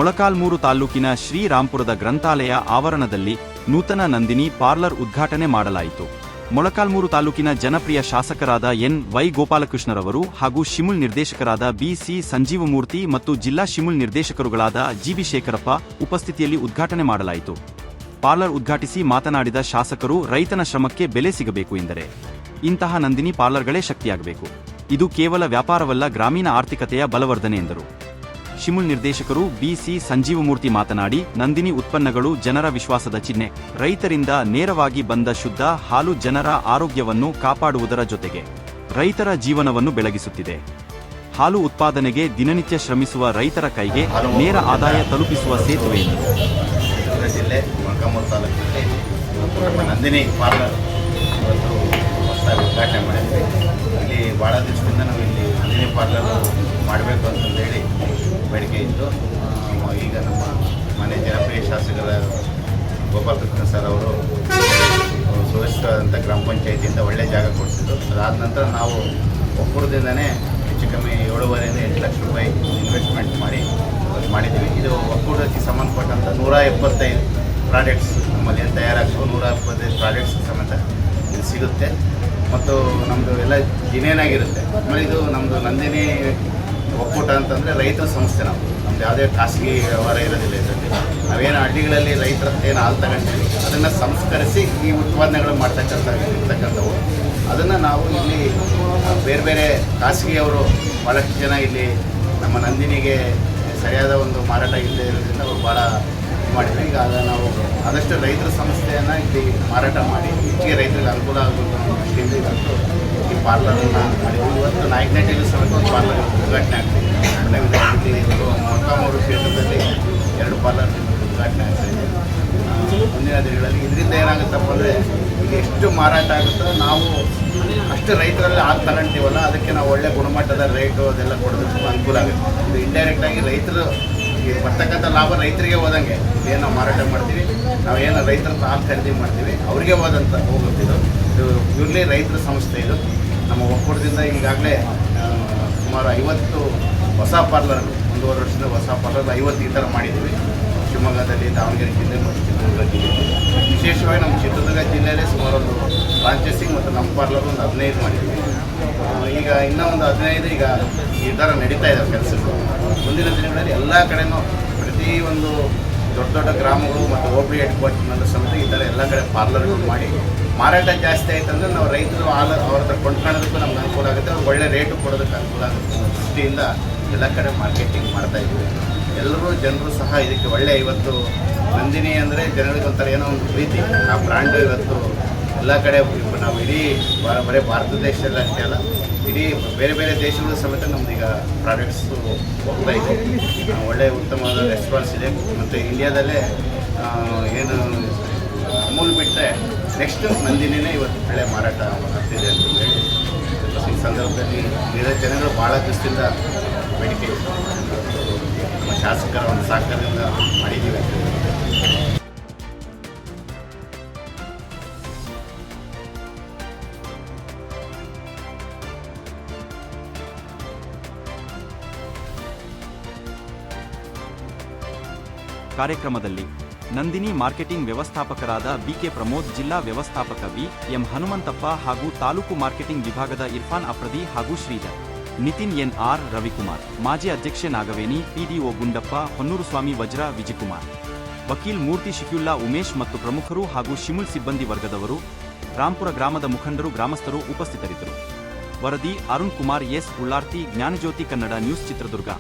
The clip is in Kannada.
ಮೊಳಕಾಲ್ಮೂರು ತಾಲೂಕಿನ ಶ್ರೀರಾಂಪುರದ ಗ್ರಂಥಾಲಯ ಆವರಣದಲ್ಲಿ ನೂತನ ನಂದಿನಿ ಪಾರ್ಲರ್ ಉದ್ಘಾಟನೆ ಮಾಡಲಾಯಿತು. ಮೊಳಕಾಲ್ಮೂರು ತಾಲೂಕಿನ ಜನಪ್ರಿಯ ಶಾಸಕರಾದ ಎನ್.ವೈ. ಗೋಪಾಲಕೃಷ್ಣರವರು ಹಾಗೂ ಶಿಮುಲ್ ನಿರ್ದೇಶಕರಾದ ಬಿ.ಸಿ. ಸಂಜೀವಮೂರ್ತಿ ಮತ್ತು ಜಿಲ್ಲಾ ಶಿಮುಲ್ ನಿರ್ದೇಶಕರುಗಳಾದ ಜಿ.ಬಿ. ಶೇಖರಪ್ಪ ಉಪಸ್ಥಿತಿಯಲ್ಲಿ ಉದ್ಘಾಟನೆ ಮಾಡಲಾಯಿತು. ಪಾರ್ಲರ್ ಉದ್ಘಾಟಿಸಿ ಮಾತನಾಡಿದ ಶಾಸಕರು, ರೈತನ ಶ್ರಮಕ್ಕೆ ಬೆಲೆ ಸಿಗಬೇಕು ಎಂದರೆ ಇಂತಹ ನಂದಿನಿ ಪಾರ್ಲರ್ಗಳೇ ಶಕ್ತಿಯಾಗಬೇಕು. ಇದು ಕೇವಲ ವ್ಯಾಪಾರವಲ್ಲ, ಗ್ರಾಮೀಣ ಆರ್ಥಿಕತೆಯ ಬಲವರ್ಧನೆ ಎಂದರು. ಶಿಮುಲ್ ನಿರ್ದೇಶಕರು ಬಿ.ಸಿ. ಸಂಜೀವಮೂರ್ತಿ ಮಾತನಾಡಿ, ನಂದಿನಿ ಉತ್ಪನ್ನಗಳು ಜನರ ವಿಶ್ವಾಸದ ಚಿಹ್ನೆ. ರೈತರಿಂದ ನೇರವಾಗಿ ಬಂದ ಶುದ್ಧ ಹಾಲು ಜನರ ಆರೋಗ್ಯವನ್ನು ಕಾಪಾಡುವುದರ ಜೊತೆಗೆ ರೈತರ ಜೀವನವನ್ನು ಬೆಳಗಿಸುತ್ತಿದೆ. ಹಾಲು ಉತ್ಪಾದನೆಗೆ ದಿನನಿತ್ಯ ಶ್ರಮಿಸುವ ರೈತರ ಕೈಗೆ ನೇರ ಆದಾಯ ತಲುಪಿಸುವ ಸೇತುವೆ ಎಂದರು. ಜಿಲ್ಲೆ ಮೊಳಕಾಲ್ಮೂರು ತಾಲೂಕಿನಲ್ಲಿ ನಂದಿನಿ ಪಾರ್ಲರ್ ಇವತ್ತು ಹೊಸದಾಗಿ ಉದ್ಘಾಟನೆ ಮಾಡಿದ್ವಿ. ಇಲ್ಲಿ ಭಾಳ ದಿವಸದಿಂದ ನಾವು ಇಲ್ಲಿ ನಂದಿನಿ ಪಾರ್ಲರ್ ಮಾಡಬೇಕು ಅಂತಂದೇಳಿ ಬೇಡಿಕೆ ಇತ್ತು. ಈಗ ನಮ್ಮ ಮನೆ ಜನಪ್ರಿಯ ಶಾಸಕರ ಗೋಪಾಲಕೃಷ್ಣ ಸರ್ ಅವರು ಸುರಕ್ಷಿತವಾದಂಥ ಗ್ರಾಮ ಪಂಚಾಯಿತಿಯಿಂದ ಒಳ್ಳೆಯ ಜಾಗ ಕೊಡಿಸಿದ್ರು. ಅದಾದ ನಂತರ ನಾವು ಒಕ್ಕೂಟದಿಂದನೇ ಹೆಚ್ಚು ಕಮ್ಮಿ 7.5 ರಿಂದ 8 ಲಕ್ಷ ರೂಪಾಯಿ ಇನ್ವೆಸ್ಟ್ಮೆಂಟ್ ಮಾಡಿದ್ದೀವಿ. ಇದು ಒಕ್ಕೂಟಕ್ಕೆ ಸಂಬಂಧಪಟ್ಟಂಥ 175 ಪ್ರಾಡಕ್ಟ್ಸ್ ನಮ್ಮಲ್ಲಿ ಏನು ತಯಾರಾಗ್ತವೆ, 175 ಪ್ರಾಡಕ್ಟ್ಸ್ ಸಮೇತ ಇದು ಸಿಗುತ್ತೆ. ಮತ್ತು ನಮ್ಮದು ಎಲ್ಲ ಜಿನೇನಾಗಿರುತ್ತೆ. ಆಮೇಲೆ ಇದು ನಮ್ಮದು ನಂದಿನಿ ಒಕ್ಕೂಟ ಅಂತಂದರೆ ರೈತರ ಸಂಸ್ಥೆ. ನಮ್ಮದು ಯಾವುದೇ ಖಾಸಗಿ ವ್ಯವಹಾರ ಇರೋದಿಲ್ಲ. ಇದರಲ್ಲಿ ನಾವೇನು ಹಳ್ಳಿಗಳಲ್ಲಿ ರೈತರ ಏನು ಹಾಲು ತಗೊಂಡಿವಿ ಅದನ್ನು ಸಂಸ್ಕರಿಸಿ ಈ ಉತ್ಪಾದನೆಗಳು ಇರ್ತಕ್ಕಂಥವು. ಅದನ್ನು ನಾವು ಇಲ್ಲಿ ಬೇರೆ ಬೇರೆ ಖಾಸಗಿಯವರು ಭಾಳಷ್ಟು ಜನ ಇಲ್ಲಿ ನಮ್ಮ ನಂದಿನಿಗೆ ಸರಿಯಾದ ಒಂದು ಮಾರಾಟ ಇಲ್ಲದೆ ಇರೋದ್ರಿಂದ ಅವರು ಭಾಳ ಮಾಡಿದ್ವಿ. ಈಗ ನಾವು ಆದಷ್ಟು ರೈತರ ಸಂಸ್ಥೆಯನ್ನು ಇಲ್ಲಿ ಮಾರಾಟ ಮಾಡಿ ಹೆಚ್ಚಿಗೆ ರೈತರಿಗೆ ಅನುಕೂಲ ಆಗಬೇಕು ಅನ್ನೋ ದೃಷ್ಟಿಯಿಂದ ಇವತ್ತು ಈ ಪಾರ್ಲರನ್ನು ಮಾಡಿದ್ವಿ. ಇವತ್ತು ನಾಯಕನಹಳ್ಳಿಯಲ್ಲಿ ಸಮೇತ ಒಂದು ಪಾರ್ಲರ್ ಉದ್ಘಾಟನೆ ಆಗ್ತಿದೆ. ಇಲ್ಲಿ ಮೊಳಕಾಲ್ಮೂರು ಕ್ಷೇತ್ರದಲ್ಲಿ 2 ಪಾರ್ಲರ್ ಉದ್ಘಾಟನೆ ಆಗ್ತಾಯಿದೆ ಮುಂದಿನ ದಿನಗಳಲ್ಲಿ. ಇದರಿಂದ ಏನಾಗುತ್ತಪ್ಪ ಅಂದರೆ ಈಗ ಎಷ್ಟು ಮಾರಾಟ ಆಗುತ್ತೋ ನಾವು ಅಷ್ಟು ರೈತರಲ್ಲಿ ಹಾಲು ತಗೊಂತೀವಲ್ಲ, ಅದಕ್ಕೆ ನಾವು ಒಳ್ಳೆ ಗುಣಮಟ್ಟದ ರೇಟು ಅದೆಲ್ಲ ಕೊಡೋದಕ್ಕೂ ಅನುಕೂಲ ಆಗುತ್ತೆ. ಇದು ಇಂಡೈರೆಕ್ಟಾಗಿ ರೈತರು ಈಗ ಬರ್ತಕ್ಕಂಥ ಲಾಭ ರೈತರಿಗೆ ಹೋದಂಗೆ. ಏನು ನಾವು ಮಾರಾಟ ಮಾಡ್ತೀವಿ, ನಾವೇನು ರೈತರ ಹಾಲು ಖರೀದಿ ಮಾಡ್ತೀವಿ ಅವ್ರಿಗೆ ಹೋಗುತ್ತಿದ್ದು. ಇದು ಪ್ಯೂರ್ಲಿ ರೈತರ ಸಂಸ್ಥೆ. ಇದು ನಮ್ಮ ಒಕ್ಕೂಟದಿಂದ ಈಗಾಗಲೇ ಸುಮಾರು 50 ಹೊಸ ಪಾರ್ಲರ್ಗಳು, 1.5 ವರ್ಷದ ಹೊಸ ಪಾರ್ಲರ್ 50 ಈ ಥರ ಮಾಡಿದ್ದೀವಿ. ಶಿವಮೊಗ್ಗದಲ್ಲಿ, ದಾವಣಗೆರೆ ಜಿಲ್ಲೆ ಮತ್ತು ಚಿತ್ರದುರ್ಗ ಜಿಲ್ಲೆ. ವಿಶೇಷವಾಗಿ ನಮ್ಮ ಚಿತ್ರದುರ್ಗ ಜಿಲ್ಲೆಯಲ್ಲೇ ಸುಮಾರು ಒಂದು ಫ್ರಾಂಚೈಸಿಂಗ್ ಮತ್ತು ನಮ್ಮ ಪಾರ್ಲರ್ ಒಂದು 15 ಮಾಡಿದ್ವಿ. ಈಗ ಇನ್ನೂ ಒಂದು 15 ಈಗ ಈ ಥರ ನಡೀತಾ ಇದ್ದಾವೆ ಕೆಲಸಗಳು. ಮುಂದಿನ ದಿನಗಳಲ್ಲಿ ಎಲ್ಲ ಕಡೆಯೂ ಪ್ರತಿಯೊಂದು ದೊಡ್ಡ ದೊಡ್ಡ ಗ್ರಾಮಗಳು ಮತ್ತು ಹೋಬಳಿ ಹೆಡ್ ಕ್ವಾರ್ಟರ್ನಲ್ಲೂ ಸಮೇತ ಈ ಥರ ಎಲ್ಲ ಕಡೆ ಪಾರ್ಲರ್ಗಳು ಮಾಡಿ ಮಾರಾಟ ಜಾಸ್ತಿ ಆಯ್ತಂದ್ರೆ ನಾವು ರೈತರು ಹಾಲು ಅವ್ರ ಹತ್ರ ಕೊಂಡ್ಕೊಳ್ಳೋದಕ್ಕೂ ನಮ್ಗೆ ಅನುಕೂಲ ಆಗುತ್ತೆ. ಅವ್ರು ಒಳ್ಳೆ ರೇಟು ಕೊಡೋದಕ್ಕೆ ಅನುಕೂಲ ಆಗುತ್ತೆ ಅನ್ನೋ ದೃಷ್ಟಿಯಿಂದ ಎಲ್ಲ ಕಡೆ ಮಾರ್ಕೆಟಿಂಗ್ ಮಾಡ್ತಾಯಿದ್ವಿ. ಎಲ್ಲರೂ ಜನರು ಸಹ ಇದಕ್ಕೆ ಒಳ್ಳೆ ಇವತ್ತು ನಂದಿನಿ ಅಂದರೆ ಜನರಿಗೆ ಒಂಥರ ಏನೋ ಒಂದು ಪ್ರೀತಿ. ಆ ಬ್ರ್ಯಾಂಡು ಇವತ್ತು ಎಲ್ಲ ಕಡೆ ನಾವು ಇಡೀ ಬರೀ ಭಾರತ ದೇಶದಲ್ಲಿ ಅಷ್ಟೇ ಅಲ್ಲ, ಇಡೀ ಬೇರೆ ಬೇರೆ ದೇಶಗಳು ಸಮೇತ ನಮ್ದೀಗ ಪ್ರಾಡಕ್ಟ್ಸು ಹೋಗ್ತಾ ಇದೆ. ಒಳ್ಳೆಯ ಉತ್ತಮವಾದ ರೆಸ್ಪಾನ್ಸ್ ಇದೆ. ಮತ್ತು ಇಂಡಿಯಾದಲ್ಲೇ ಏನು ಅಮೂಲ್ ಬಿಟ್ಟರೆ ನೆಕ್ಸ್ಟ್ ನಂದಿನಿನೇ ಇವತ್ತು ಒಳ್ಳೆ ಮಾರಾಟ ಆಗ್ತಿದೆ ಅಂತ ಹೇಳಿ ಈ ಸಂದರ್ಭದಲ್ಲಿ ಜನಗಳು ಭಾಳ ದಿವಸದಿಂದ ಬೇಡಿಕೆ ನಮ್ಮ ಶಾಸಕರ ಒಂದು ಸಹಕಾರದಿಂದ ಮಾಡಿದ್ದೀವಿ ಅಂತ ಹೇಳಿ. ಕಾರ್ಯಕ್ರಮದಲ್ಲಿ ನಂದಿನಿ ಮಾರ್ಕೆಟಿಂಗ್ ವ್ಯವಸ್ಥಾಪಕರಾದ ಬಿ.ಕೆ. ಪ್ರಮೋದ್, ಜಿಲ್ಲಾ ವ್ಯವಸ್ಥಾಪಕ ವಿ.ಎಂ. ಹನುಮಂತಪ್ಪ ಹಾಗೂ ತಾಲೂಕು ಮಾರ್ಕೆಟಿಂಗ್ ವಿಭಾಗದ ಇರ್ಫಾನ್ ಅಫ್ರದಿ ಹಾಗೂ ಶ್ರೀಧರ್, ನಿತಿನ್ ಎನ್.ಆರ್. ರವಿಕುಮಾರ್, ಮಾಜಿ ಅಧ್ಯಕ್ಷೆ ನಾಗವೇಣಿ, ಪಿಡಿಒ ಗುಂಡಪ್ಪ, ಹೊನ್ನೂರುಸ್ವಾಮಿ ವಜ್ರ, ವಿಜಯಕುಮಾರ್, ವಕೀಲ್ ಮೂರ್ತಿ, ಶಿಫ್ಯುಲ್ಲಾ, ಉಮೇಶ್ ಮತ್ತು ಪ್ರಮುಖರು ಹಾಗೂ ಶಿಮುಲ್ ಸಿಬ್ಬಂದಿ ವರ್ಗದವರು, ರಾಂಪುರ ಗ್ರಾಮದ ಮುಖಂಡರು, ಗ್ರಾಮಸ್ಥರು ಉಪಸ್ಥಿತರಿದ್ದರು. ವರದಿ ಅರುಣ್ ಕುಮಾರ್ ಎಸ್. ಉಳ್ಳಾರ್ತಿ, ಜ್ಞಾನಜ್ಯೋತಿ ಕನ್ನಡ ನ್ಯೂಸ್, ಚಿತ್ರದುರ್ಗ.